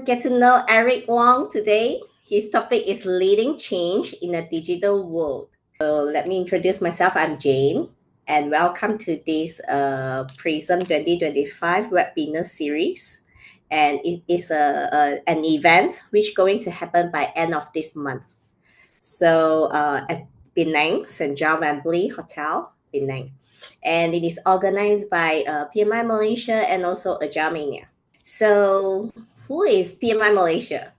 Get to know Eric Wong today. His topic is leading change in a digital world. So let me introduce myself. I'm Jane, and welcome to this PRISM 2025 webinar series. And it is an event which is going to happen by end of this month. So at Penang, Giles Wembley Hotel, Penang. And it is organized by PMI Malaysia and also Agilemania. So who is PMI Malaysia?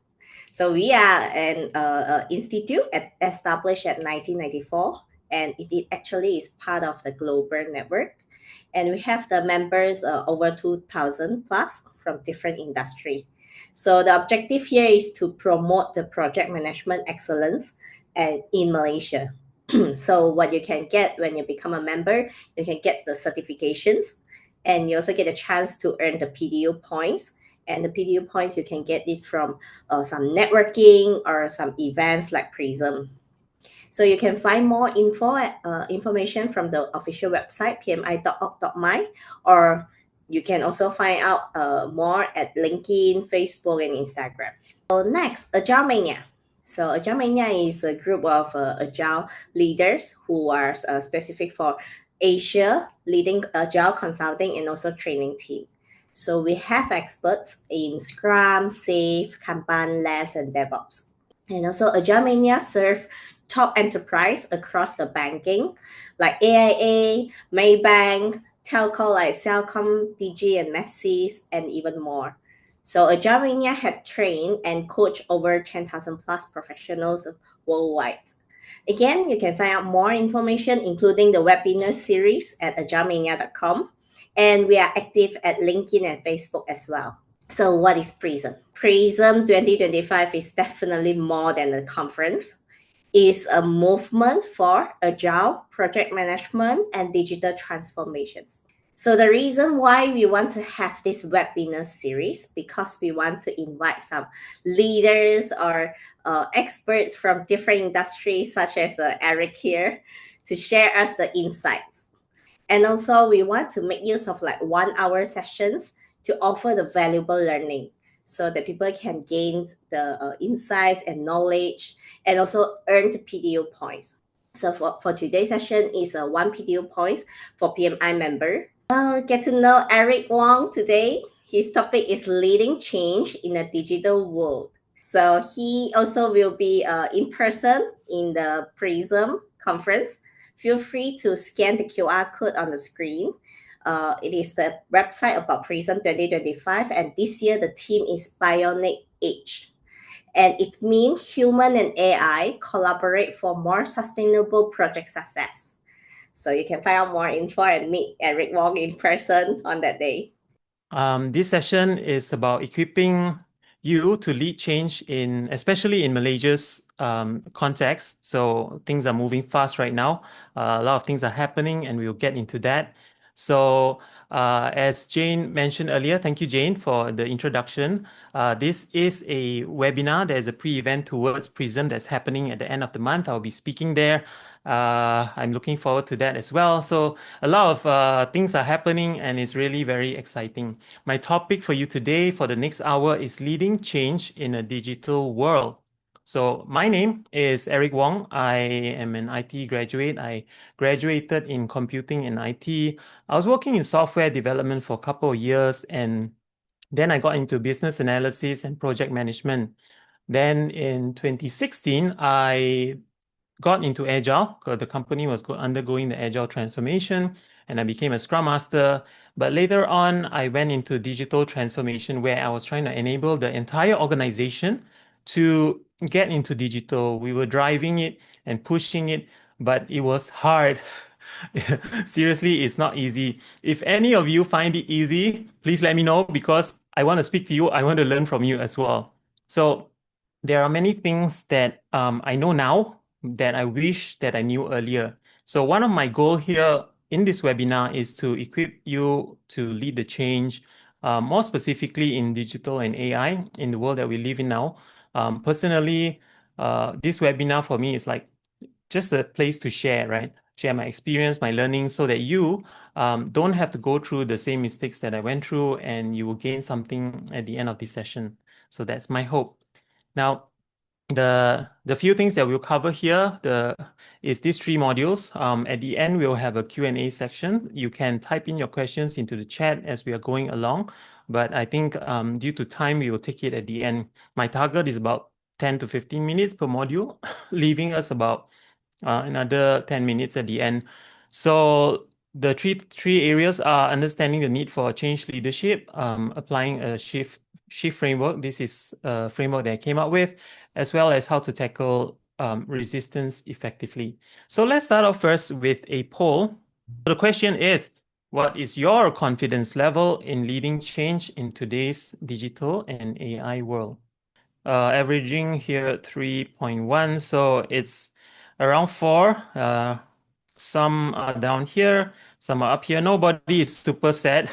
So we are an institute established at 1994, and it actually is part of the global network. And we have the members over 2,000 plus from different industry. So the objective here is to promote the project management excellence in Malaysia. So what you can get when you become a member, you can get the certifications, and you also get a chance to earn the PDU points. And the PDU points, you can get it from some networking or some events like PRISM. So you can find more information from the official website, pmi.org.my, or you can also find out more at LinkedIn, Facebook, and Instagram. So next, Agilemania. So Agilemania is a group of Agile leaders who are specific for Asia, leading Agile consulting and also training team. So we have experts in Scrum, Safe, Kanban, LeSS, and DevOps. And also Agilemania serve top enterprise across the banking, like AIA, Maybank, telco like Celcom, DG, and Macy's, and even more. So Agilemania had trained and coached over 10,000 plus professionals worldwide. Again, you can find out more information, including the webinar series at agilemania.com. And we are active at LinkedIn and Facebook as well. So what is PRISM? PRISM 2025 is definitely more than a conference. It's a movement for agile project management and digital transformations. So the reason why we want to have this webinar series, because we want to invite some leaders or experts from different industries, such as Eric here, to share us the insights. And also we want to make use of like 1 hour sessions to offer the valuable learning so that people can gain the insights and knowledge and also earn the PDU points. So for today's session is 1 PDU points for PMI member. Get to know Eric Wong today. His topic is leading change in a digital world. So he also will be in person in the PRISM conference. Feel free to scan the QR code on the screen. It is the website about PRISM 2025, and this year the theme is Bionic Edge. And it means human and AI collaborate for more sustainable project success. So you can find out more info and meet Eric Wong in person on that day. This session is about equipping you to lead change especially in Malaysia's context. So things are moving fast right now. A lot of things are happening, and we'll get into that. So as Jane mentioned earlier, thank you, Jane, for the introduction. This is a webinar. There's a pre-event towards PRISM that's happening at the end of the month. I'll be speaking there. I'm looking forward to that as well. So a lot of things are happening, and it's really very exciting. My topic for you today for the next hour is leading change in a digital world. So my name is Eric Wong. I am an IT graduate. I graduated in computing and IT. I was working in software development for a couple of years, and then I got into business analysis and project management. Then in 2016, I got into Agile because the company was undergoing the Agile transformation, and I became a Scrum Master. But later on, I went into digital transformation, where I was trying to enable the entire organization to get into digital. We were driving it and pushing it, but it was hard. Seriously, it's not easy. If any of you find it easy, please let me know, because I want to speak to you. I want to learn from you as well. So there are many things that I know now that I wish that I knew earlier. So one of my goals here in this webinar is to equip you to lead the change, more specifically in digital and AI in the world that we live in now. Personally, this webinar for me is like just a place to share, right? Share my experience, my learning, so that you don't have to go through the same mistakes that I went through, and you will gain something at the end of this session. So that's my hope. Now, the few things that we'll cover here is these three modules. At the end, we'll have a Q&A section. You can type in your questions into the chat as we are going along, but I think due to time, we will take it at the end. My target is about 10 to 15 minutes per module, leaving us about another 10 minutes at the end. So the three areas are understanding the need for change leadership, applying a shift framework. This is a framework that I came up with, as well as how to tackle resistance effectively. So let's start off first with a poll. The question is, what is your confidence level in leading change in today's digital and AI world? Averaging here 3.1, so it's around 4. Some are down here, some are up here. Nobody is super sad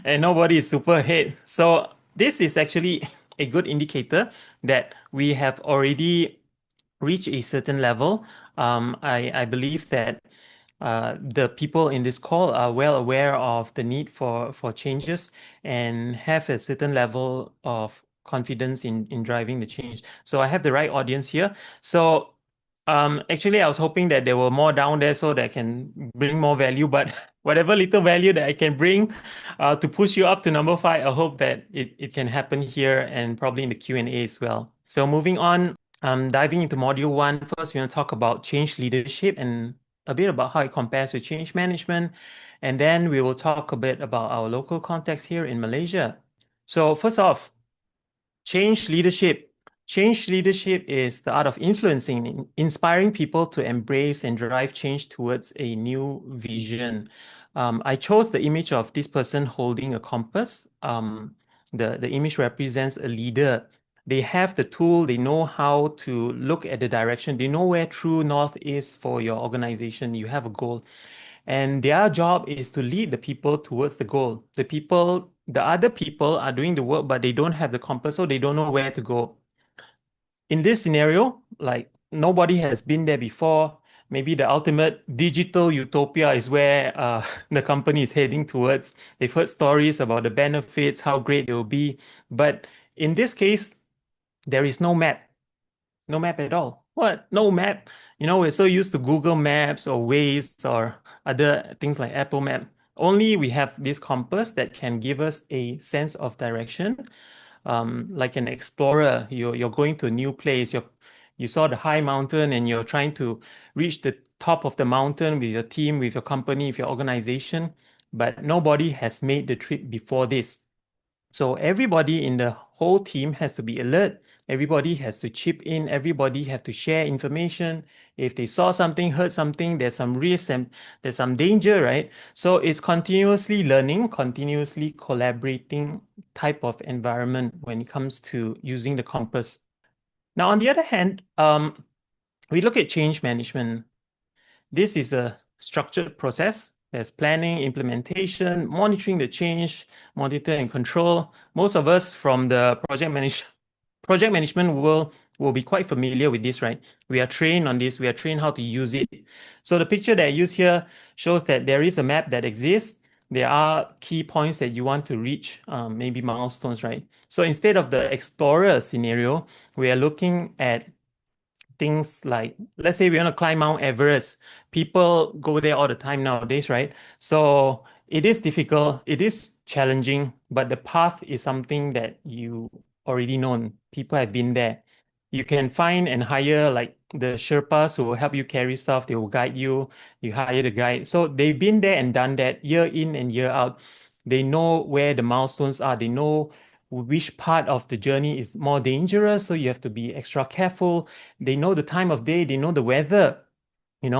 and nobody is super ahead. So this is actually a good indicator that we have already reached a certain level. I believe that the people in this call are well aware of the need for changes and have a certain level of confidence in driving the change. So I have the right audience here. So actually, I was hoping that there were more down there so that I can bring more value, but whatever little value that I can bring to push you up to number 5, I hope that it can happen here and probably in the Q&A as well. So moving on, diving into module 1, first we want to talk about change leadership and a bit about how it compares with change management. And then we will talk a bit about our local context here in Malaysia. So first off, change leadership. Change leadership is the art of influencing, inspiring people to embrace and drive change towards a new vision. I chose the image of this person holding a compass. The image represents a leader. They have the tool, they know how to look at the direction, they know where true north is for your organization. You have a goal. And their job is to lead the people towards the goal. The other people are doing the work, but they don't have the compass, so they don't know where to go. In this scenario, like nobody has been there before. Maybe the ultimate digital utopia is where the company is heading towards. They've heard stories about the benefits, how great it will be. But in this case, there is no map. No map at all. What? No map? We're so used to Google Maps or Waze or other things like Apple Map. Only we have this compass that can give us a sense of direction. Like an explorer, you're going to a new place. You saw the high mountain and you're trying to reach the top of the mountain with your team, with your company, with your organization. But nobody has made the trip before this. So everybody in the whole team has to be alert. Everybody has to chip in. Everybody have to share information. If they saw something, heard something, there's some risk and there's some danger, right? So it's continuously learning, continuously collaborating type of environment when it comes to using the compass. Now, on the other hand, we look at change management. This is a structured process. There's planning, implementation, monitoring the change, monitor and control. Most of us from the project management will be quite familiar with this, right? We are trained on this. We are trained how to use it. So the picture that I use here shows that there is a map that exists. There are key points that you want to reach, maybe milestones, right? So instead of the explorer scenario, we are looking at things like, let's say we want to climb Mount Everest. People go there all the time nowadays, right? So it is difficult, it is challenging, but the path is something that you already known. People have been there. You can find and hire like the Sherpas who will help you carry stuff. They will guide you. You hire the guide. So they've been there and done that year in and year out. They know where the milestones are. They know which part of the journey is more dangerous. So you have to be extra careful. They know the time of day. They know the weather.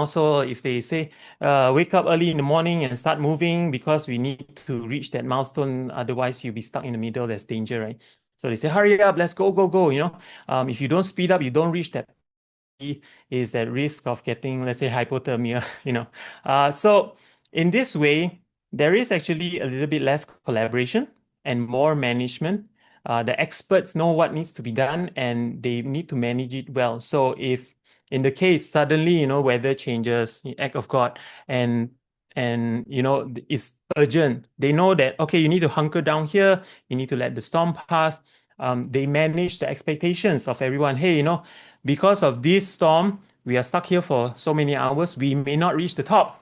So if they say, wake up early in the morning and start moving because we need to reach that milestone, otherwise you'll be stuck in the middle, there's danger, right? So they say, hurry up, let's go, go, go. If you don't speed up, you don't reach that, is at risk of getting, let's say, hypothermia. So in this way, there is actually a little bit less collaboration and more management. The experts know what needs to be done and they need to manage it well. So if in the case suddenly, weather changes, act of God, and it's urgent, they know that, okay, you need to hunker down here, you need to let the storm pass. They manage the expectations of everyone. Hey, because of this storm, we are stuck here for so many hours. We may not reach the top.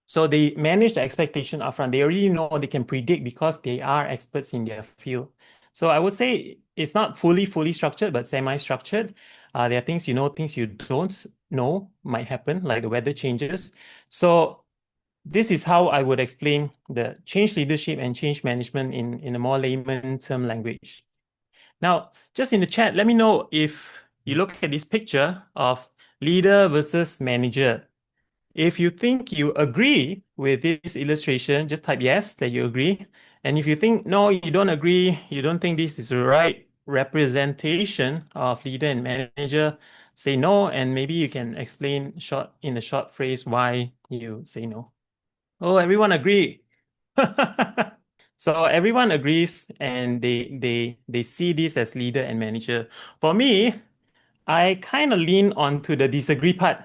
So they manage the expectation upfront. They already know, they can predict because they are experts in their field. So I would say it's not fully structured, but semi-structured. There are things you know, things you don't know might happen, like the weather changes. So this is how I would explain the change leadership and change management in a more layman term language. Now, just in the chat, let me know if you look at this picture of leader versus manager. If you think you agree with this illustration, just type yes that you agree. And if you think no, you don't agree, you don't think this is the right representation of leader and manager, say no, and maybe you can explain in a short phrase why you say no. Oh, everyone agree. So everyone agrees and they see this as leader and manager. For me, I kind of lean onto the disagree part.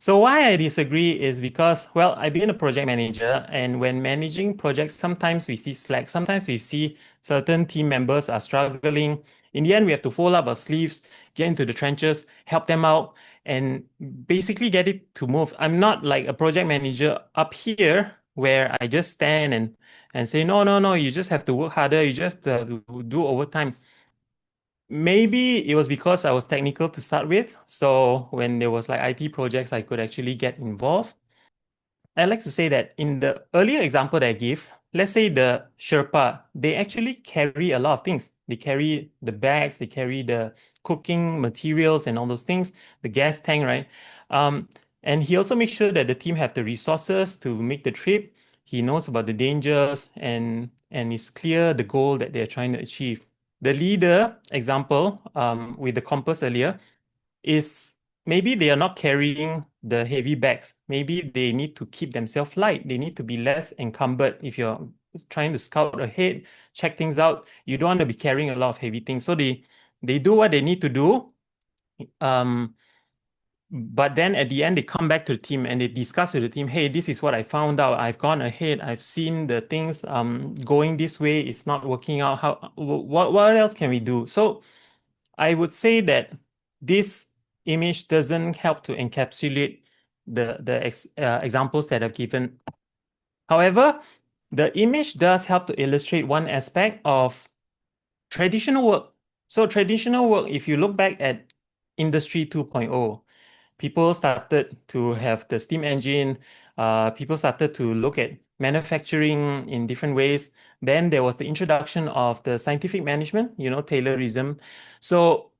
So why I disagree is because, well, I've been a project manager, and when managing projects, sometimes we see slack, sometimes we see certain team members are struggling. In the end, we have to fold up our sleeves, get into the trenches, help them out, and basically get it to move. I'm not like a project manager up here where I just stand and say, no, no, no, you just have to work harder, you just have to do overtime. Maybe it was because I was technical to start with. So when there was like IT projects, I could actually get involved. I like to say that in the earlier example that I give, let's say the Sherpa, they actually carry a lot of things. They carry the bags, they carry the cooking materials and all those things, the gas tank, right? Um, and he also makes sure that the team have the resources to make the trip. He knows about the dangers and is clear the goal that they're trying to achieve. The leader example, with the compass earlier, is maybe they are not carrying the heavy bags. Maybe they need to keep themselves light. They need to be less encumbered. If you're trying to scout ahead, check things out, you don't want to be carrying a lot of heavy things. So they do what they need to do. But then at the end, they come back to the team and they discuss with the team, hey, this is what I found out. I've gone ahead. I've seen the things going this way. It's not working out. What else can we do? So I would say that this image doesn't help to encapsulate the examples that I've given. However, the image does help to illustrate one aspect of traditional work. So traditional work, if you look back at Industry 2.0, people started to have the steam engine. People started to look at manufacturing in different ways. Then there was the introduction of the scientific management, Taylorism. So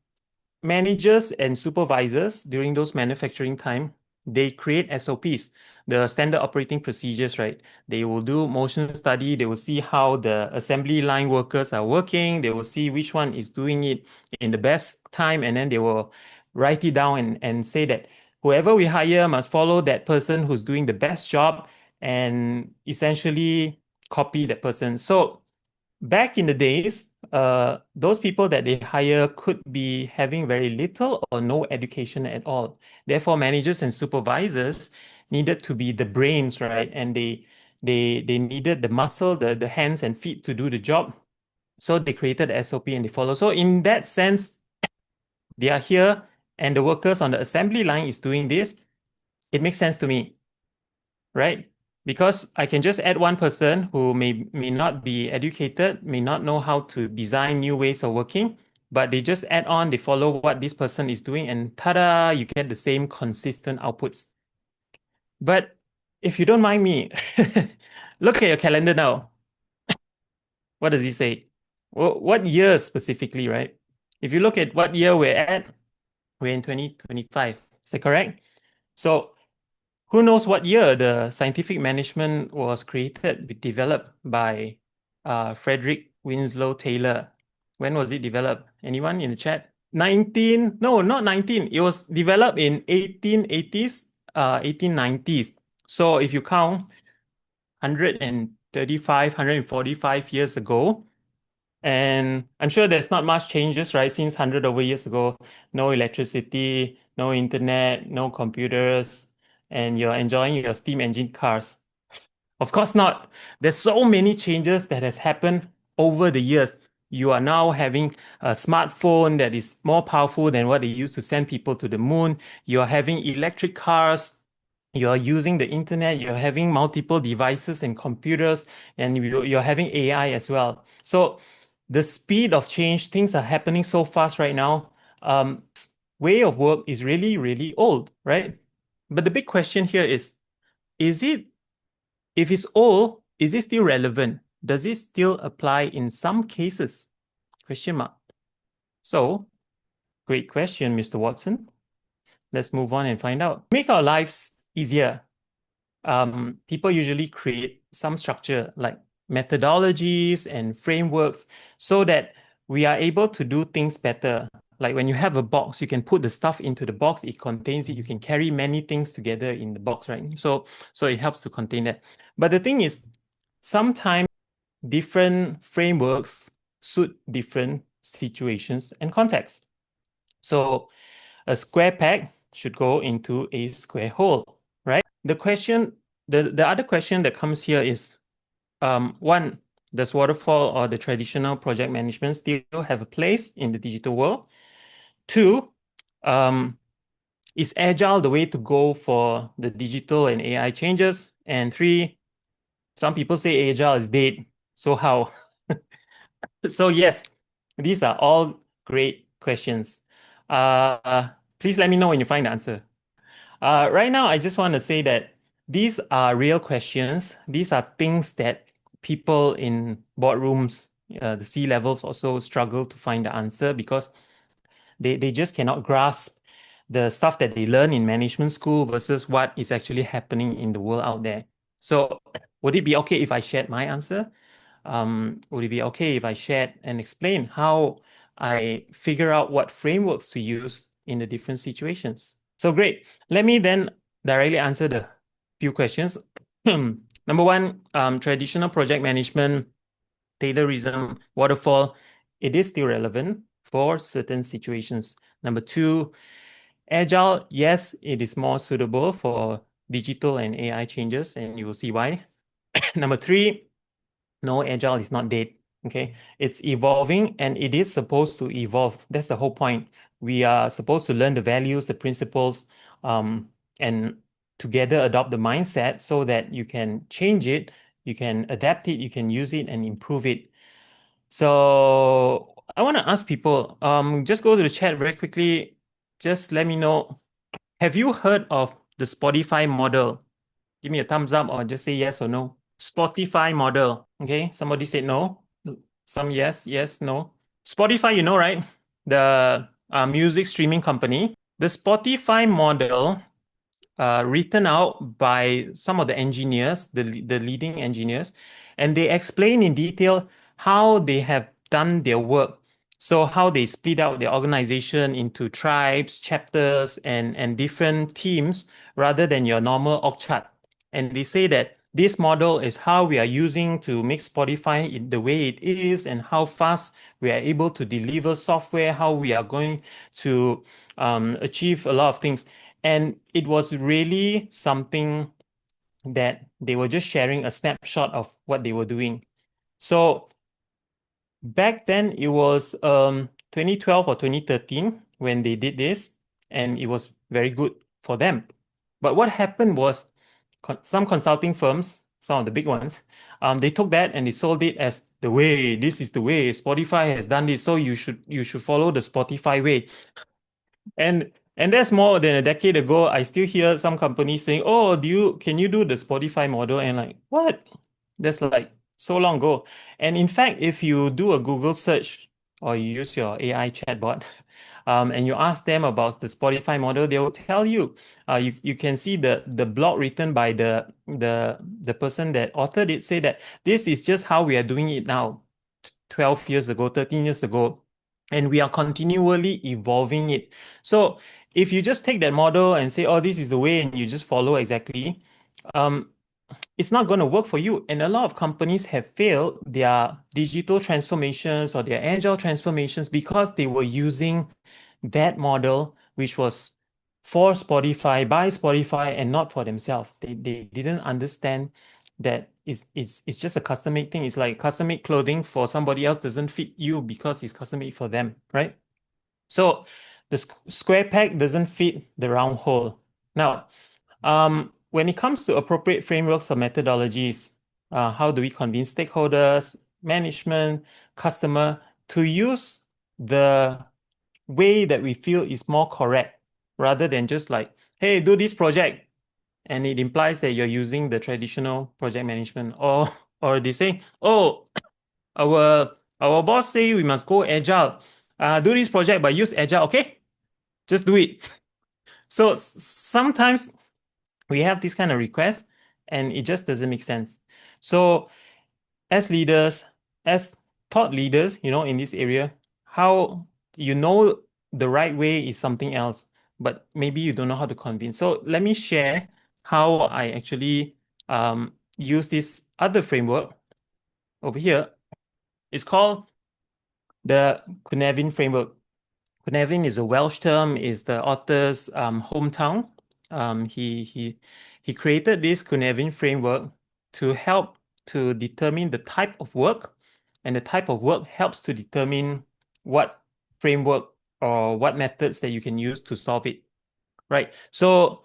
managers and supervisors during those manufacturing time, they create SOPs, the standard operating procedures, right? They will do motion study. They will see how the assembly line workers are working. They will see which one is doing it in the best time. And then they will write it down and say that whoever we hire must follow that person who's doing the best job and essentially copy that person. So back in the days, those people that they hire could be having very little or no education at all. Therefore, managers and supervisors needed to be the brains, right? And they needed the muscle, the hands and feet to do the job. So they created the SOP and they follow. So in that sense, they are here and the workers on the assembly line is doing this. It makes sense to me, right? Because I can just add one person who may not be educated, may not know how to design new ways of working, but they just add on, they follow what this person is doing, and ta-da, you get the same consistent outputs. But if you don't mind me, look at your calendar now. What does he say? What year specifically, right? If you look at what year we're at, we're in 2025. Is that correct? So who knows what year the scientific management was created, developed by Frederick Winslow Taylor? When was it developed? Anyone in the chat? 19? No, not 19. It was developed in 1880s, 1890s. So if you count 135, 145 years ago, and I'm sure there's not much changes, right? Since 100 over years ago, no electricity, no internet, no computers, and you're enjoying your steam engine cars. Of course not. There's so many changes that has happened over the years. You are now having a smartphone that is more powerful than what they used to send people to the moon. You are having electric cars. You're using the internet. You're having multiple devices and computers, and you're having AI as well. So the speed of change, things are happening so fast right now. Way of work is really, really old, right? But the big question here is it, if it's old, is it still relevant? Does it still apply in some cases? Question mark. So, great question, Mr. Watson. Let's move on and find out. Make our lives easier. People usually create some structure like methodologies and frameworks so that we are able to do things better. Like when you have a box, you can put the stuff into the box, it contains it, you can carry many things together in the box, right? So it helps to contain that. But the thing is, sometimes different frameworks suit different situations and contexts. So a square peg should go into a square hole, right? The other question that comes here is, one, does waterfall or the traditional project management still have a place in the digital world? Two, is agile the way to go for the digital and AI changes? And three, some people say agile is dead. So how? So yes, these are all great questions. Please let me know when you find the answer. Right now, I just want to say that these are real questions. These are things that people in boardrooms, the C levels also struggle to find the answer because they just cannot grasp the stuff that they learn in management school versus what is actually happening in the world out there. So, would it be okay if I shared my answer? Would it be okay if I shared and explain how I figure out what frameworks to use in the different situations? So great. Let me then directly answer the few questions. Number one, traditional project management, Taylorism, waterfall, it is still relevant for certain situations. Number two, agile, yes, it is more suitable for digital and AI changes, and you will see why. Number three, no, agile is not dead. Okay, it's evolving and it is supposed to evolve. That's the whole point. We are supposed to learn the values, the principles, and together adopt the mindset so that you can change it, you can adapt it, you can use it and improve it. So I want to ask people, just go to the chat very quickly. Just let me know. Have you heard of the Spotify model? Give me a thumbs up or just say yes or no. Spotify model. Okay, somebody said no. Some yes, yes, no. Spotify, you know, right? The music streaming company. The Spotify model, written out by some of the engineers, the leading engineers, and they explain in detail how they have done their work. So how they split out their organization into tribes, chapters, and different teams rather than your normal org chart. And they say that this model is how we are using to make Spotify the way it is and how fast we are able to deliver software, how we are going to achieve a lot of things. And it was really something that they were just sharing a snapshot of what they were doing. So back then it was 2012 or 2013 when they did this, and it was very good for them. But what happened was some consulting firms, some of the big ones, they took that and they sold it as the way. This is the way. Spotify has done this, so you should follow the Spotify way. And that's more than a decade ago. I still hear some companies saying, "Oh, can you do the Spotify model?" And like, what? That's like so long ago. And in fact, if you do a Google search or you use your AI chatbot, and you ask them about the Spotify model, they will tell you. You can see the blog written by the person that authored it, say that this is just how we are doing it now, 12 years ago, 13 years ago, and we are continually evolving it. So if you just take that model and say, "Oh, this is the way," and you just follow exactly, um, it's not going to work for you. And a lot of companies have failed their digital transformations or their agile transformations because they were using that model, which was for Spotify, by Spotify, and not for themselves. They didn't understand that it's just a custom-made thing. It's like custom-made clothing for somebody else doesn't fit you because it's custom-made for them, right? So the square peg doesn't fit the round hole. Now, when it comes to appropriate frameworks or methodologies, how do we convince stakeholders, management, customer to use the way that we feel is more correct rather than just like, hey, do this project. And it implies that you're using the traditional project management, or they say, oh, our boss say we must go agile. Do this project but use agile, okay? Just do it. So sometimes we have this kind of request and it just doesn't make sense. So as leaders, as thought leaders, in this area, how the right way is something else, but maybe you don't know how to convince. So let me share how I actually use this other framework over here. It's called the Cynefin Framework. Cynefin is a Welsh term, is the author's hometown. He created this Cynefin framework to help to determine the type of work, and the type of work helps to determine what framework or what methods that you can use to solve it. Right. So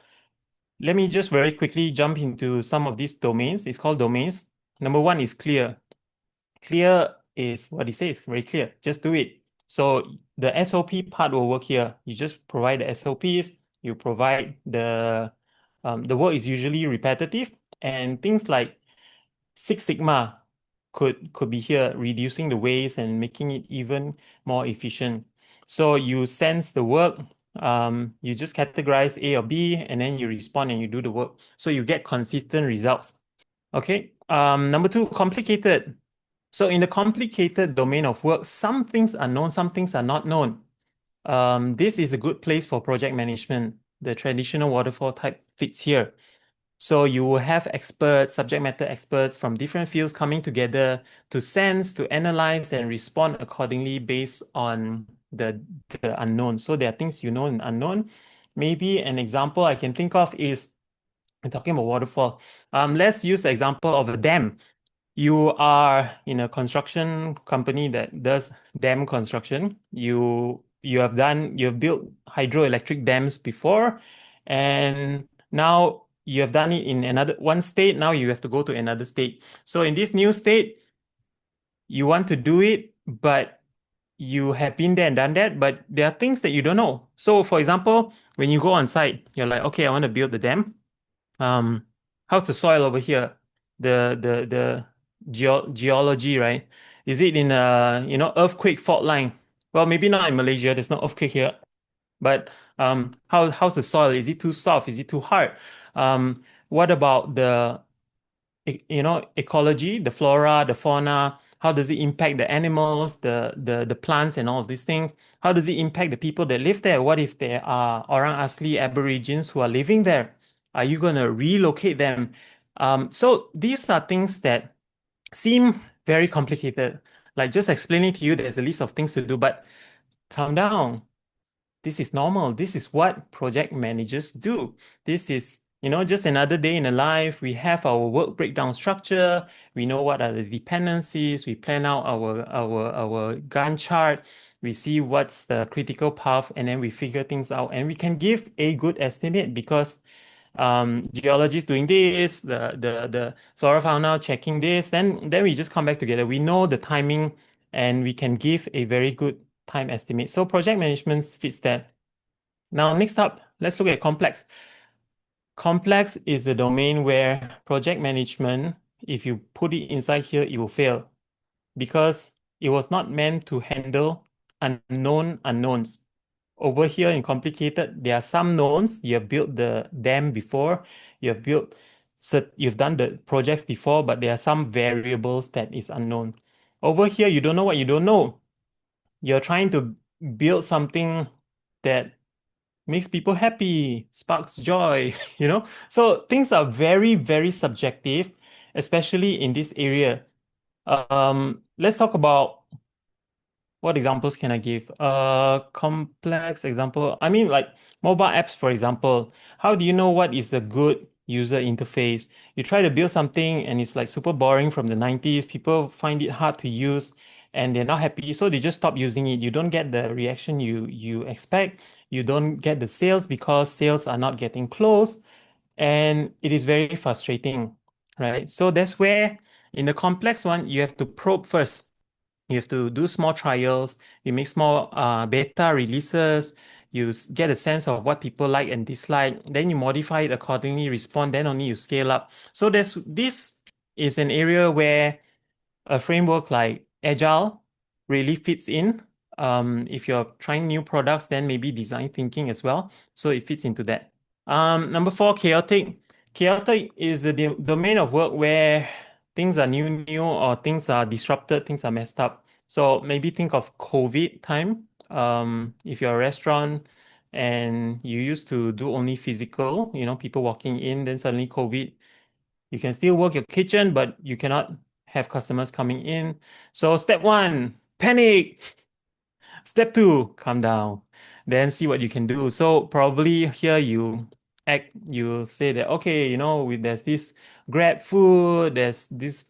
let me just very quickly jump into some of these domains. It's called domains. Number one is clear. Clear is what he says, very clear. Just do it. So the SOP part will work here. You just provide the SOPs, you provide the work is usually repetitive, and things like Six Sigma could be here, reducing the waste and making it even more efficient. So you sense the work, you just categorize A or B, and then you respond and you do the work. So you get consistent results. Okay. Number two, complicated. So in the complicated domain of work, some things are known, some things are not known. This is a good place for project management. The traditional waterfall type fits here. So you will have experts, subject matter experts from different fields coming together to sense, to analyze, and respond accordingly based on the unknown. So there are things you know and unknown. Maybe an example I can think of is, I'm talking about waterfall. Let's use the example of a dam. You are in a construction company that does dam construction. You've built hydroelectric dams before, and now you have done it in another one state. Now you have to go to another state. So in this new state, you want to do it, but you have been there and done that, but there are things that you don't know. So for example, when you go on site, you're like, okay, I want to build the dam. How's the soil over here? The geology, right? Is it in a earthquake fault line? Well, maybe not in Malaysia. There's no earthquake here. But how's the soil? Is it too soft? Is it too hard? What about the ecology, the flora, the fauna? How does it impact the animals, the plants, and all of these things? How does it impact the people that live there? What if there are Orang Asli Aborigines who are living there? Are you going to relocate them? So these are things that seem very complicated. Like just explaining to you, there's a list of things to do, but calm down. This is normal. This is what project managers do. This is, just another day in a life. We have our work breakdown structure. We know what are the dependencies. We plan out our Gantt chart. We see what's the critical path, and then we figure things out. And we can give a good estimate because geology is doing this, the flora fauna checking this, then we just come back together. We know the timing and we can give a very good time estimate. So project management fits that. Now, next up, let's look at complex. Complex is the domain where project management, if you put it inside here, it will fail because it was not meant to handle unknown unknowns. Over here in complicated, there are some knowns. You have built the dam before, you've done the projects before, but there are some variables that is unknown. Over here, you don't know what you don't know. You're trying to build something that makes people happy, sparks joy, So things are very, very subjective, especially in this area. Let's talk about what examples can I give? Complex example. I mean, like mobile apps, for example. How do you know what is a good user interface. You try to build something and it's like super boring from the 90s. People find it hard to use and they're not happy, so they just stop using it. You don't get the reaction you expect. You don't get the sales because sales are not getting closed, and it is very frustrating, right? So that's where in the complex one, you have to probe first. You have to do small trials, you make small beta releases, get a sense of what people like and dislike, then you modify it accordingly, respond, then only you scale up. So this is an area where a framework like Agile really fits in. If you're trying new products, then maybe design thinking as well. So it fits into that. Number four, chaotic. Chaotic is the domain of work where things are new, or things are disrupted, things are messed up. So maybe think of COVID time. If you're a restaurant and you used to do only physical, people walking in, then suddenly COVID, you can still work your kitchen, but you cannot have customers coming in. So step one, panic. Step two, calm down. Then see what you can do. So probably here you say that, okay, there's this Grab food, there's this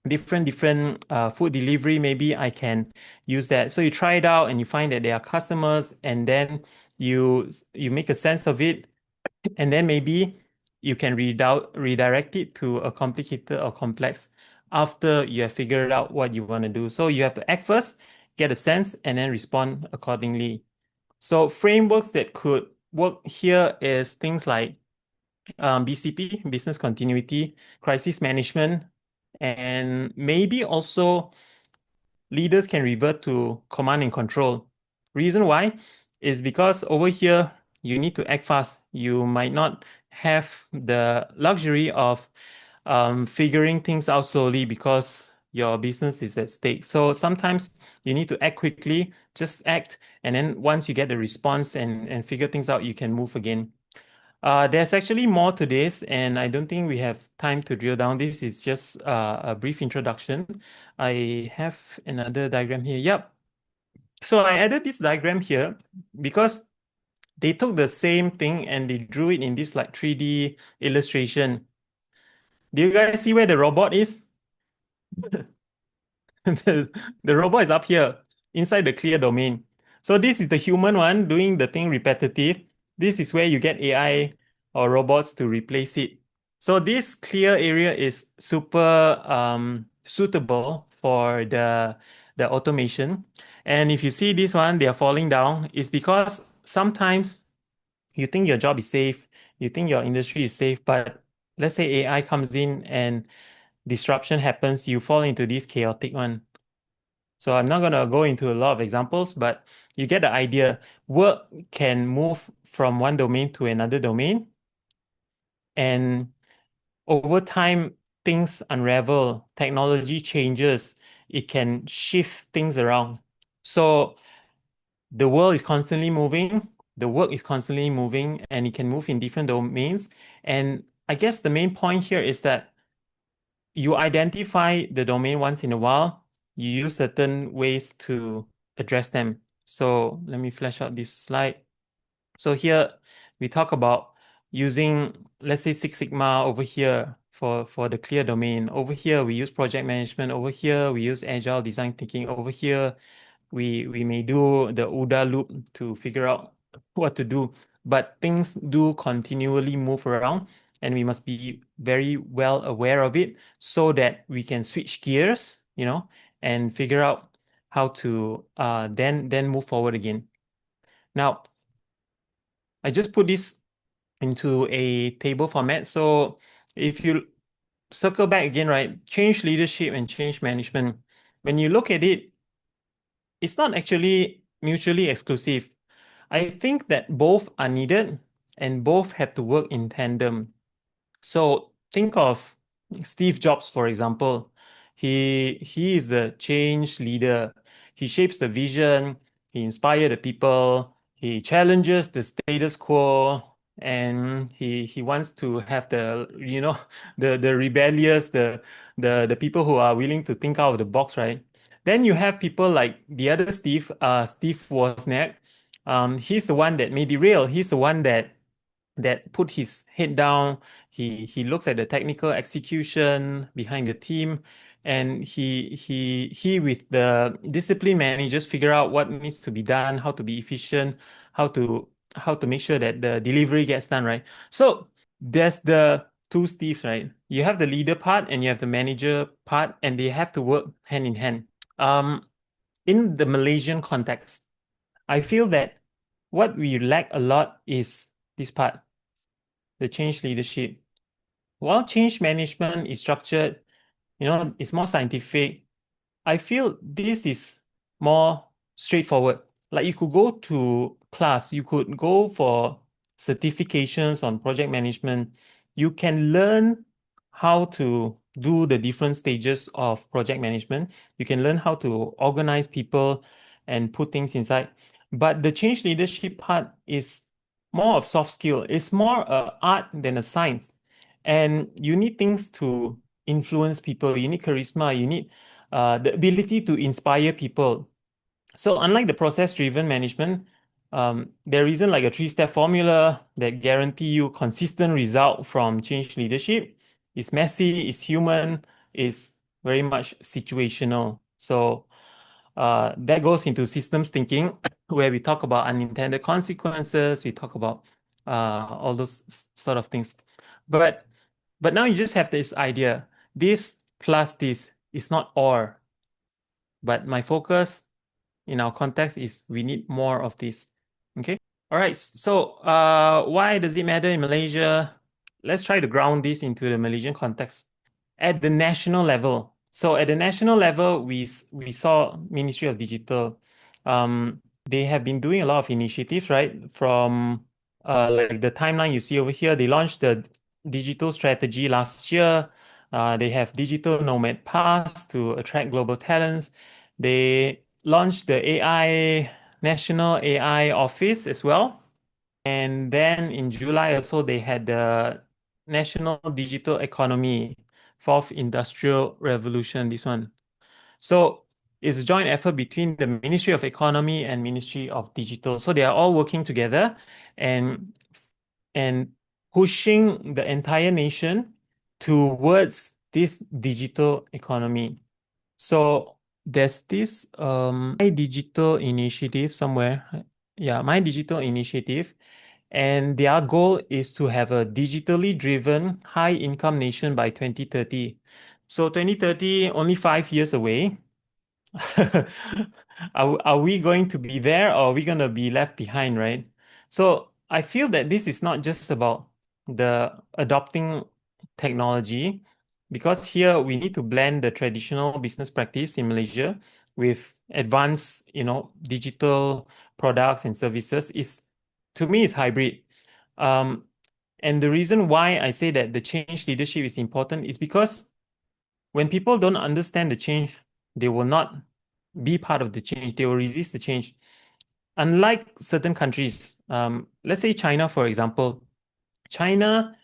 different food delivery. Maybe I can use that. So you try it out and you find that there are customers, and then you make a sense of it, and then maybe you can redirect it to a complicated or complex after you have figured out what you want to do. So you have to act first, get a sense, and then respond accordingly. So frameworks that could work here is things like BCP, business continuity, crisis management, and maybe also leaders can revert to command and control. Reason why is because over here you need to act fast. You might not have the luxury of figuring things out slowly because your business is at stake. So sometimes you need to act quickly, just act, and then once you get the response and figure things out, you can move again. There's actually more to this, and I don't think we have time to drill down. This is just a brief introduction. I have another diagram here. Yep. So I added this diagram here because they took the same thing and they drew it in this like 3D illustration. Do you guys see where the robot is? the robot is up here inside the clear domain. So this is the human one doing the thing repetitive. This is where you get AI or robots to replace it. So this clear area is super suitable for the automation. And if you see this one, they are falling down, it's because sometimes you think your job is safe, you think your industry is safe, but let's say AI comes in and disruption happens, you fall into this chaotic one. So I'm not going to go into a lot of examples, but you get the idea. Work can move from one domain to another domain, and over time, things unravel, technology changes, it can shift things around. So the world is constantly moving, the work is constantly moving, and it can move in different domains. And I guess the main point here is that you identify the domain once in a while, you use certain ways to address them. So let me flash out this slide. So here we talk about using, let's say, Six Sigma over here for the clear domain. Over here, we use project management. Over here, we use agile design thinking. Over here, we may do the OODA loop to figure out what to do. But things do continually move around, and we must be very well aware of it so that we can switch gears, and figure out how to then move forward again. Now, I just put this into a table format. So if you circle back again, right, change leadership and change management, when you look at it, it's not actually mutually exclusive. I think that both are needed and both have to work in tandem. So think of Steve Jobs, for example. He is the change leader. He shapes the vision, he inspires the people, he challenges the status quo, and he wants to have the rebellious, the people who are willing to think out of the box, right? Then you have people like the other Steve, Steve Wozniak. He's the one that made it real. He's the one that that put his head down. He looks at the technical execution behind the team, and he with the discipline managers figure out what needs to be done, how to be efficient, how to make sure that the delivery gets done right. So there's the two Steves, right? You have the leader part and you have the manager part, and they have to work hand in hand. In the Malaysian context, I feel that what we lack a lot is this part, the change leadership. While change management is structured, it's more scientific. I feel this is more straightforward. Like you could go to class, you could go for certifications on project management. You can learn how to do the different stages of project management. You can learn how to organize people and put things inside. But the change leadership part is more of soft skill. It's more art than a science. And you need things to influence people. You need charisma. You need the ability to inspire people. So unlike the process-driven management, there isn't like a three-step formula that guarantee you consistent result from change leadership. It's messy, it's human, it's very much situational. So that goes into systems thinking, where we talk about unintended consequences, we talk about all those sort of things. But now you just have this idea. This plus this is not or, but my focus in our context is we need more of this. Okay. All right. So why does it matter in Malaysia? Let's try to ground this into the Malaysian context. At the national level. So at the national level, we saw Ministry of Digital. They have been doing a lot of initiatives, right? From like the timeline you see over here, they launched the digital strategy last year. They have digital nomad pass to attract global talents. They launched the AI National AI Office as well. And then in July also, they had the National Digital Economy, Fourth Industrial Revolution, this one. So it's a joint effort between the Ministry of Economy and Ministry of Digital. So they are all working together and pushing the entire nation towards this digital economy. So there's this My Digital initiative somewhere. Yeah, My Digital initiative. And their goal is to have a digitally driven high income nation by 2030. So 2030, only 5 years away. Are we going to be there, or are we going to be left behind, right? So I feel that this is not just about the adopting technology, because here we need to blend the traditional business practice in Malaysia with advanced, digital products and services. To me, is hybrid. Um, and the reason why I say that the change leadership is important is because when people don't understand the change, they will not be part of the change. They will resist the change. Unlike certain countries, let's say China, for example, China,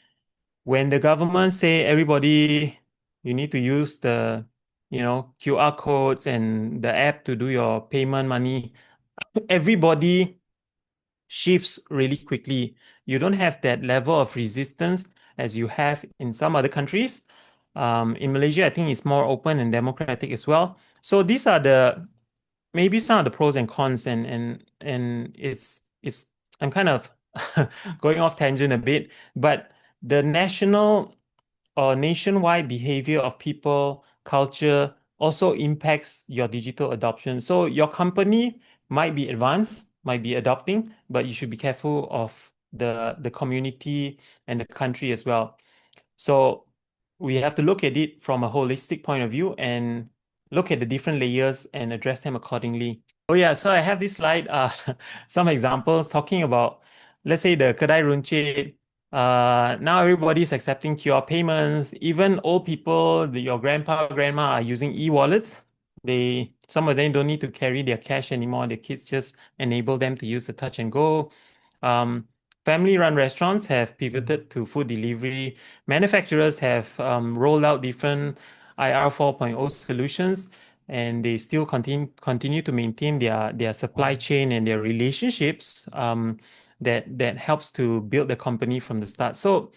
when the government say everybody, you need to use the, QR codes and the app to do your payment money, everybody shifts really quickly. You don't have that level of resistance as you have in some other countries. In Malaysia, I think it's more open and democratic as well. So these are the maybe some of the pros and cons, and it's I'm kind of going off tangent a bit, but the national or nationwide behavior of people, culture also impacts your digital adoption. So your company might be advanced, might be adopting, but you should be careful of the community and the country as well. So we have to look at it from a holistic point of view and look at the different layers and address them accordingly. Oh yeah, so I have this slide, some examples talking about, let's say the Kedai Runcit. Now everybody's accepting QR payments. Even old people, your grandpa, grandma are using e-wallets. Some of them don't need to carry their cash anymore. Their kids just enable them to use the touch and go. Family-run restaurants have pivoted to food delivery. Manufacturers have rolled out different IR 4.0 solutions, and they still continue to maintain their supply chain and their relationships that helps to build the company from the start. So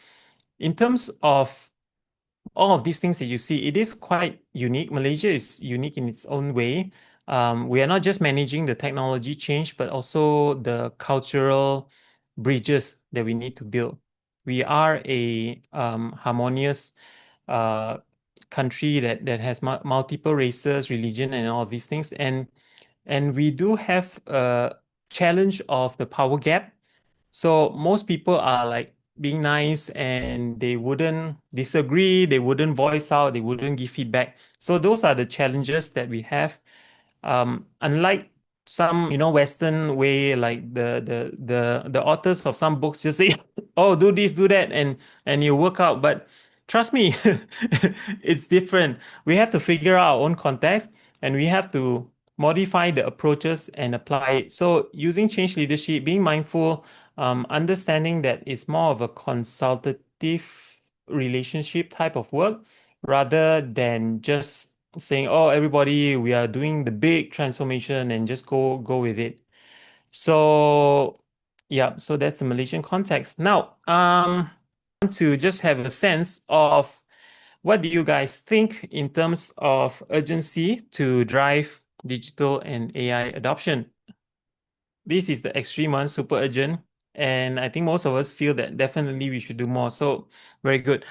in terms of all of these things that you see, it is quite unique. Malaysia is unique in its own way. We are not just managing the technology change, but also the cultural bridges that we need to build. We are a harmonious uh, country that has multiple races, religion, and all of these things, and we do have a challenge of the power gap. So most people are like being nice and they wouldn't disagree, they wouldn't voice out, they wouldn't give feedback. So those are the challenges that we have. Unlike some, Western way, like the authors of some books just say, "Oh, do this, do that," and you work out. But trust me, it's different. We have to figure out our own context, and we have to modify the approaches and apply it. So using change leadership, being mindful, understanding that it's more of a consultative relationship type of work rather than just saying, "Oh, everybody, we are doing the big transformation and just go with it." So yeah, so that's the Malaysian context. Now, want to just have a sense of what do you guys think in terms of urgency to drive digital and AI adoption? This is the extreme one, super urgent. And I think most of us feel that definitely we should do more. So very good.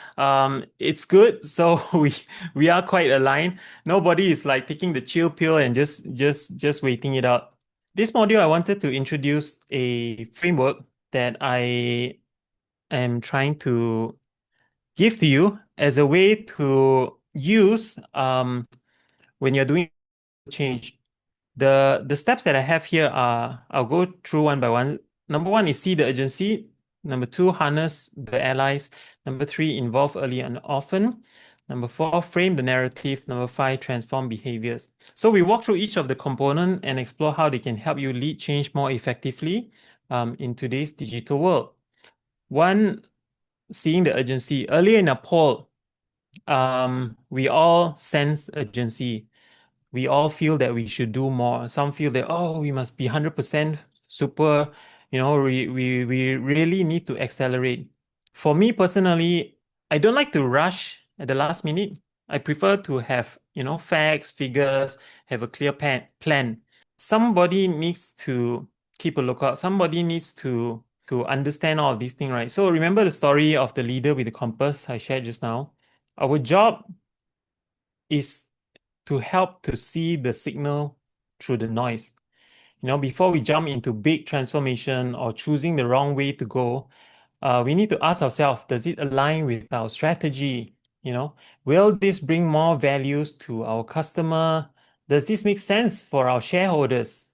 It's good. So we are quite aligned. Nobody is like taking the chill pill and just waiting it out. This module, I wanted to introduce a framework that I am trying to give to you as a way to use when you're doing change. The steps that I have here are, I'll go through one by one. Number one is see the urgency. Number two, harness the allies. Number three, involve early and often. Number four, frame the narrative. Number five, transform behaviors. So we walk through each of the component and explore how they can help you lead change more effectively in today's digital world. One, seeing the urgency. Earlier in a poll, we all sense urgency. We all feel that we should do more. Some feel that, oh, we must be 100% super, we really need to accelerate. For me personally, I don't like to rush at the last minute. I prefer to have, facts, figures, have a clear plan. Somebody needs to keep a lookout. Somebody needs to understand all of these things, right? So remember the story of the leader with the compass I shared just now. Our job is to help to see the signal through the noise. Before we jump into big transformation or choosing the wrong way to go, we need to ask ourselves, does it align with our strategy? Will this bring more values to our customer? Does this make sense for our shareholders?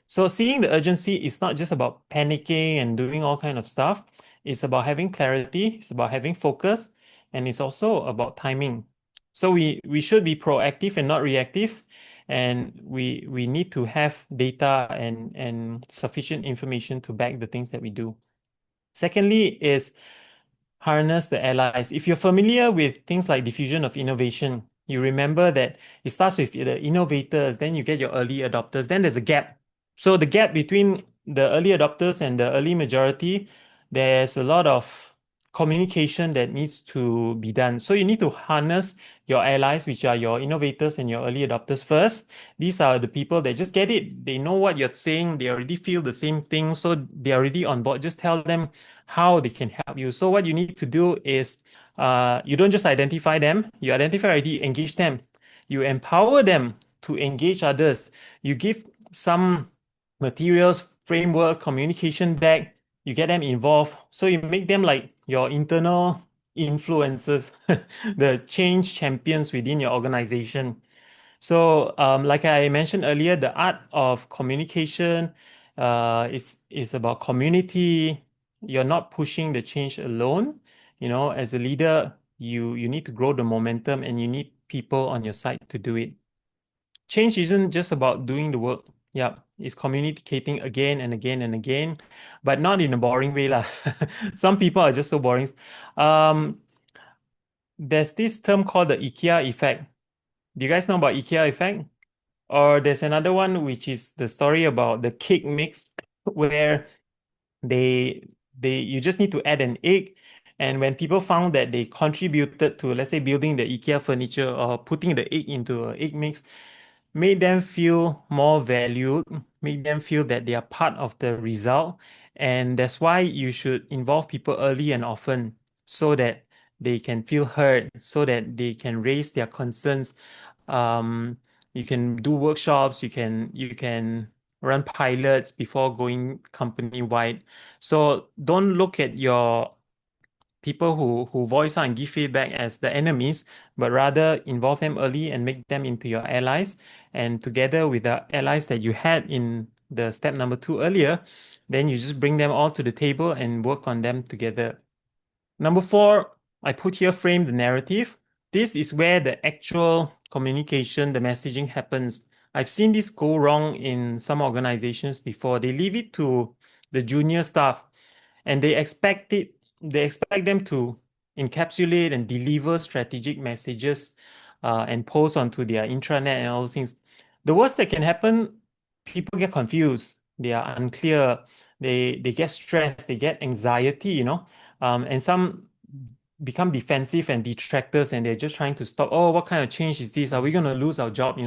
So seeing the urgency is not just about panicking and doing all kind of stuff. It's about having clarity, it's about having focus, and it's also about timing. So we should be proactive and not reactive, and we need to have data and sufficient information to back the things that we do. Secondly is harness the allies. If you're familiar with things like diffusion of innovation, you remember that it starts with the innovators, then you get your early adopters, then there's a gap. So the gap between the early adopters and the early majority, there's a lot of communication that needs to be done. So you need to harness your allies, which are your innovators and your early adopters first. These are the people that just get it. They know what you're saying. They already feel the same thing. So they're already on board. Just tell them how they can help you. So what you need to do is you don't just identify them. You identify already, engage them. You empower them to engage others. You give some materials, framework, communication deck, you get them involved. So you make them like your internal influencers, the change champions within your organization. So, like I mentioned earlier, the art of communication is about community. You're not pushing the change alone. As a leader, you need to grow the momentum and you need people on your side to do it. Change isn't just about doing the work. Yeah, it's communicating again and again and again, but not in a boring way lah. Some people are just so boring. Um, there's this term called the IKEA effect. Do you guys know about IKEA effect? Or there's another one which is the story about the cake mix, where They you just need to add an egg. And when people found that they contributed to, let's say, building the IKEA furniture or putting the egg into an egg mix, made them feel more valued, make them feel that they are part of the result. And that's why you should involve people early and often so that they can feel heard, so that they can raise their concerns. Um, you can do workshops, you can run pilots before going company wide. So don't look at your people who voice out and give feedback as the enemies, but rather involve them early and make them into your allies. And together with the allies that you had in the step number two earlier, then you just bring them all to the table and work on them together. Number four, I put here frame the narrative. This is where the actual communication, the messaging happens. I've seen this go wrong in some organizations before. They leave it to the junior staff and they expect them to encapsulate and deliver strategic messages and post onto their intranet and all those things. The worst that can happen, people get confused, they are unclear, they get stressed, they get anxiety, and some become defensive and detractors and they're just trying to stop. Oh, what kind of change is this? Are we going to lose our job?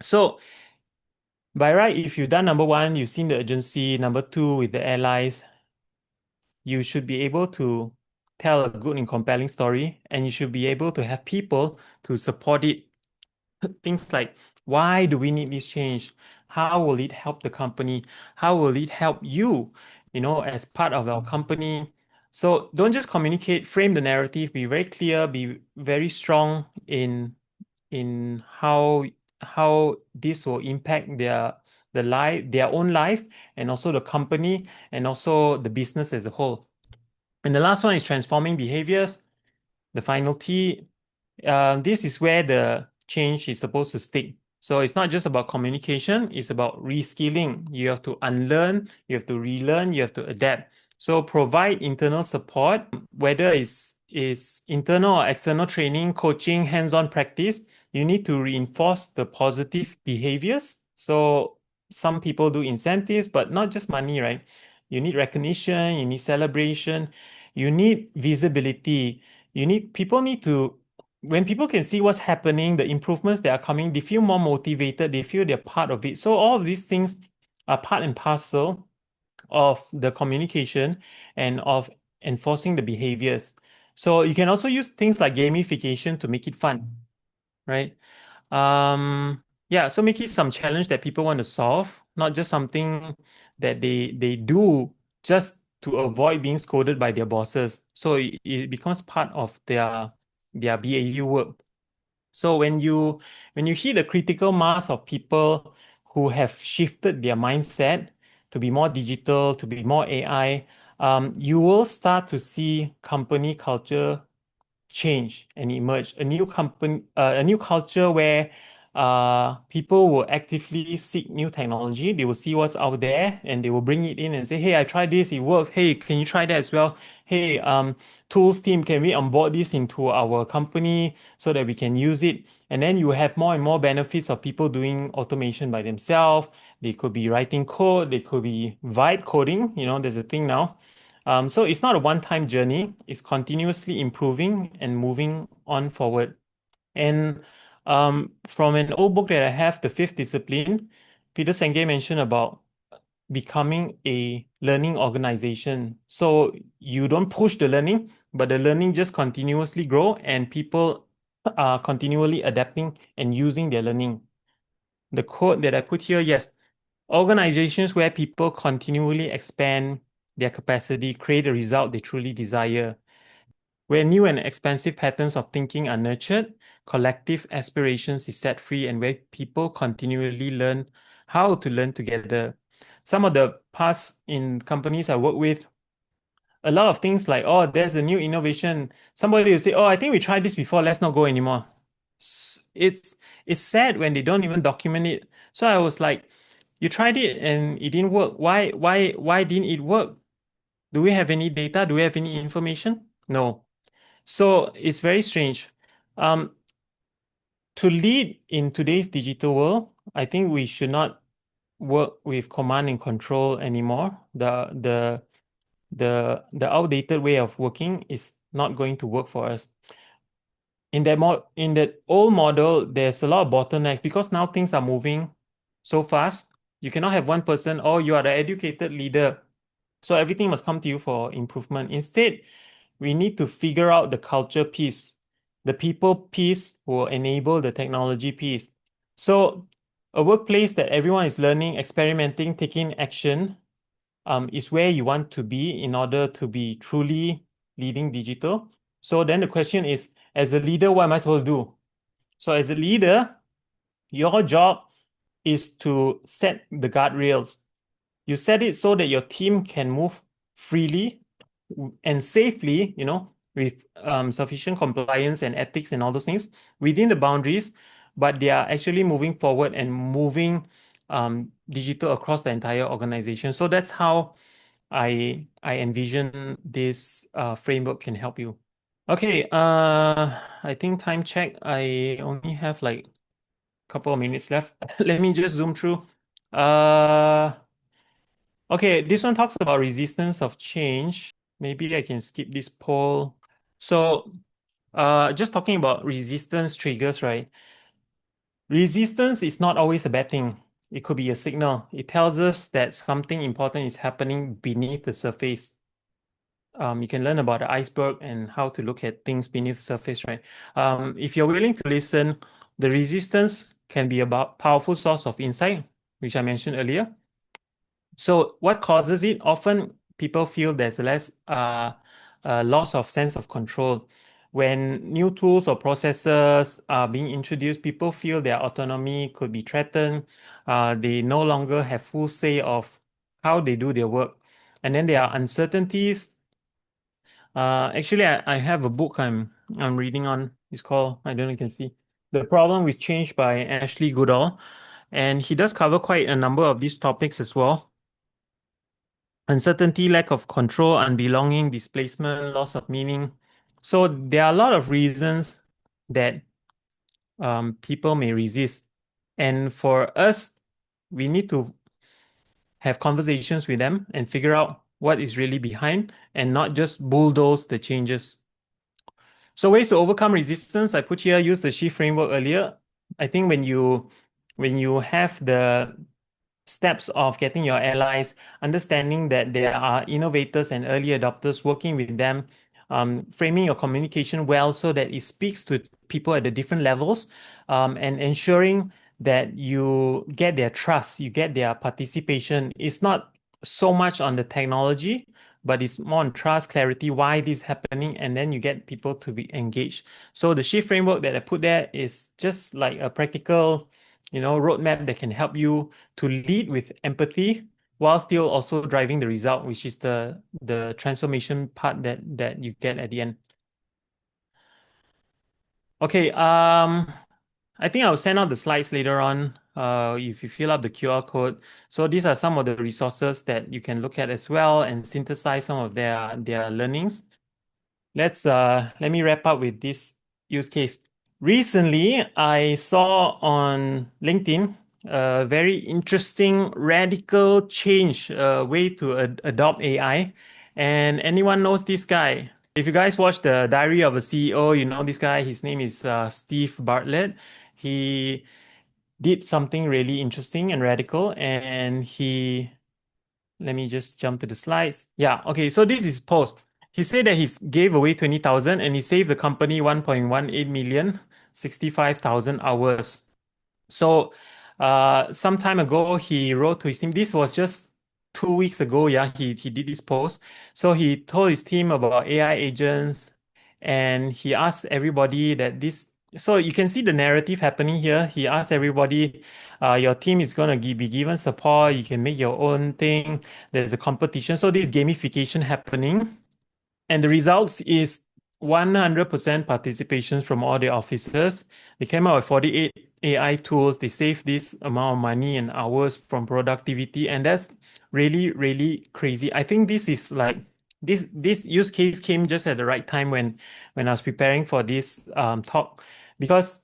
So by right, if you've done number one, you've seen the urgency. Number two, with the allies, you should be able to tell a good and compelling story, and you should be able to have people to support it. Things like, why do we need this change? How will it help the company? How will it help you, as part of our company? So don't just communicate, frame the narrative, be very clear, be very strong in how this will impact their own life, and also the company, and also the business as a whole. And the last one is transforming behaviors. The final T, this is where the change is supposed to stick. So it's not just about communication, it's about reskilling. You have to unlearn, you have to relearn, you have to adapt. So provide internal support, whether it's internal or external training, coaching, hands-on practice. You need to reinforce the positive behaviors. So some people do incentives, but not just money, right? You need recognition, you need celebration, you need visibility. People need to, when people can see what's happening, the improvements that are coming, they feel more motivated, they feel they're part of it. So all of these things are part and parcel of the communication and of enforcing the behaviors. So you can also use things like gamification to make it fun, right? Yeah, so make it some challenge that people want to solve, not just something that they do just to avoid being scolded by their bosses. So it becomes part of their BAU work. So when you hit a critical mass of people who have shifted their mindset to be more digital, to be more AI, you will start to see company culture change and emerge. A new culture where people will actively seek new technology. They will see what's out there and they will bring it in and say, "Hey, I tried this, it works. Hey, can you try that as well? Hey, tools team, can we onboard this into our company so that we can use it?" And then you have more and more benefits of people doing automation by themselves. They could be writing code, they could be vibe coding. There's a thing now. So it's not a one-time journey. It's continuously improving and moving on forward. And from an old book that I have, The Fifth Discipline, Peter Senge mentioned about becoming a learning organization. So you don't push the learning, but the learning just continuously grow and people are continually adapting and using their learning. The quote that I put here, yes, organizations where people continually expand their capacity, create a result they truly desire. Where new and expansive patterns of thinking are nurtured, collective aspirations is set free, and where people continually learn how to learn together. Some of the past in companies I work with, a lot of things like, oh, there's a new innovation. Somebody will say, oh, I think we tried this before, let's not go anymore. It's sad when they don't even document it. So I was like, you tried it and it didn't work. Why didn't it work? Do we have any data? Do we have any information? No. So it's very strange. To lead in today's digital world, I think we should not work with command and control anymore. The outdated way of working is not going to work for us. In that old model, there's a lot of bottlenecks because now things are moving so fast. You cannot have one person, oh, you are the educated leader, so everything must come to you for improvement. Instead, we need to figure out the culture piece, the people piece will enable the technology piece. So a workplace that everyone is learning, experimenting, taking action, is where you want to be in order to be truly leading digital. So then the question is, as a leader, what am I supposed to do? So as a leader, your job is to set the guardrails. You set it so that your team can move freely and safely, with sufficient compliance and ethics and all those things within the boundaries, but they are actually moving forward and moving digital across the entire organization. So that's how I envision this framework can help you. Okay, I think time check. I only have like a couple of minutes left. Let me just zoom through. Uh, okay, this one talks about resistance of change. Maybe I can skip this poll. So, just talking about resistance triggers, right? Resistance is not always a bad thing. It could be a signal. It tells us that something important is happening beneath the surface. You can learn about the iceberg and how to look at things beneath the surface, right? If you're willing to listen, the resistance can be a powerful source of insight, which I mentioned earlier. So what causes it? Often people feel there's less loss of sense of control. When new tools or processes are being introduced, people feel their autonomy could be threatened. They no longer have full say of how they do their work. And then there are uncertainties. Actually, I have a book I'm reading on. It's called, I don't know if you can see, The Problem with Change by Ashley Goodall. And he does cover quite a number of these topics as well. Uncertainty, lack of control, unbelonging, displacement, loss of meaning. So there are a lot of reasons that people may resist. And for us, we need to have conversations with them and figure out what is really behind and not just bulldoze the changes. So ways to overcome resistance, I put here, use the shift framework earlier. I think when you have the steps of getting your allies, understanding that there are innovators and early adopters, working with them, framing your communication well so that it speaks to people at the different levels, and ensuring that you get their trust, you get their participation. It's not so much on the technology, but it's more on trust, clarity, why this is happening, and then you get people to be engaged. So the shift framework that I put there is just like a practical, roadmap that can help you to lead with empathy while still also driving the result, which is the transformation part that you get at the end. Okay, I think I'll send out the slides later on, if you fill up the QR code. So these are some of the resources that you can look at as well and synthesize some of their learnings. Let me wrap up with this use case. Recently, I saw on LinkedIn a very interesting radical change, way to adopt AI. And anyone knows this guy? If you guys watch the Diary of a CEO, you know this guy. His name is Steve Bartlett. He did something really interesting and radical, and let me just jump to the slides. Yeah, okay, so this is post. He said that he gave away 20,000 and he saved the company 1.18 million, 65,000 hours. So, some time ago, he wrote to his team. This was just 2 weeks ago. Yeah, he did this post. So he told his team about AI agents, and he asked everybody that this. So you can see the narrative happening here. He asked everybody, your team is going to be given support. You can make your own thing. There's a competition. So this gamification happening. And the results is 100% participation from all the officers. They came out with 48 AI tools. They saved this amount of money and hours from productivity. And that's really, really crazy. I think this is like this use case came just at the right time when I was preparing for this talk, because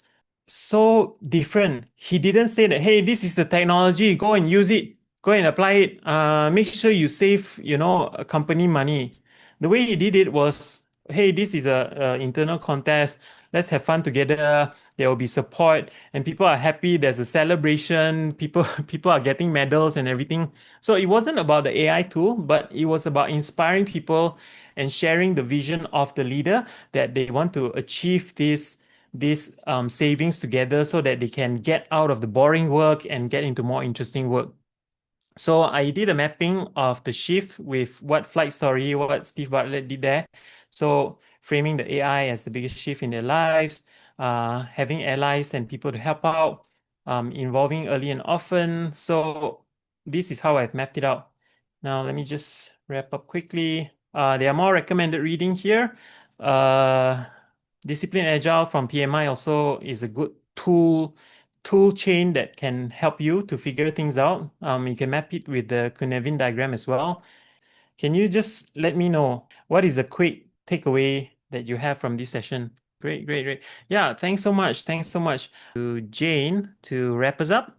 so different. He didn't say that, hey, this is the technology, go and use it, go and apply it. Make sure you save, a company money. The way he did it was, hey, this is a internal contest. Let's have fun together. There will be support, and people are happy. There's a celebration. People people are getting medals and everything. So it wasn't about the AI tool, but it was about inspiring people and sharing the vision of the leader that they want to achieve this savings together so that they can get out of the boring work and get into more interesting work. So I did a mapping of the shift with what Flight Story, what Steve Bartlett did there. So framing the AI as the biggest shift in their lives, having allies and people to help out, involving early and often. So this is how I've mapped it out. Now let me just wrap up quickly. There are more recommended reading here. Discipline Agile from PMI also is a good tool chain that can help you to figure things out. You can map it with the Cynefin diagram as well. Can you just let me know what is a quick takeaway that you have from this session? Great, great, great. Yeah, thanks so much. Thanks so much to Jane to wrap us up.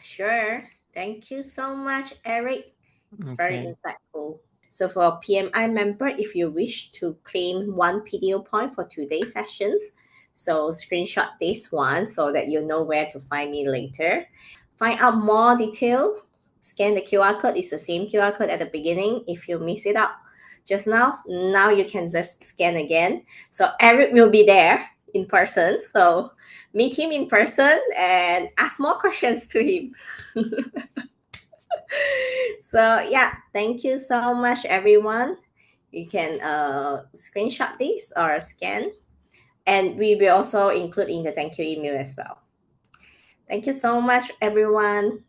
Sure. Thank you so much, Eric. It's very Okay. insightful. So for PMI member, if you wish to claim one PDO point for today's sessions, so screenshot this one so that you know where to find me later. Find out more detail, scan the QR code. It's the same QR code at the beginning. If you miss it out just now you can just scan again. So Eric will be there in person. So meet him in person and ask more questions to him. So yeah, thank you so much, everyone. You can screenshot this or scan, and we will also include in the thank you email as well. Thank you so much, everyone.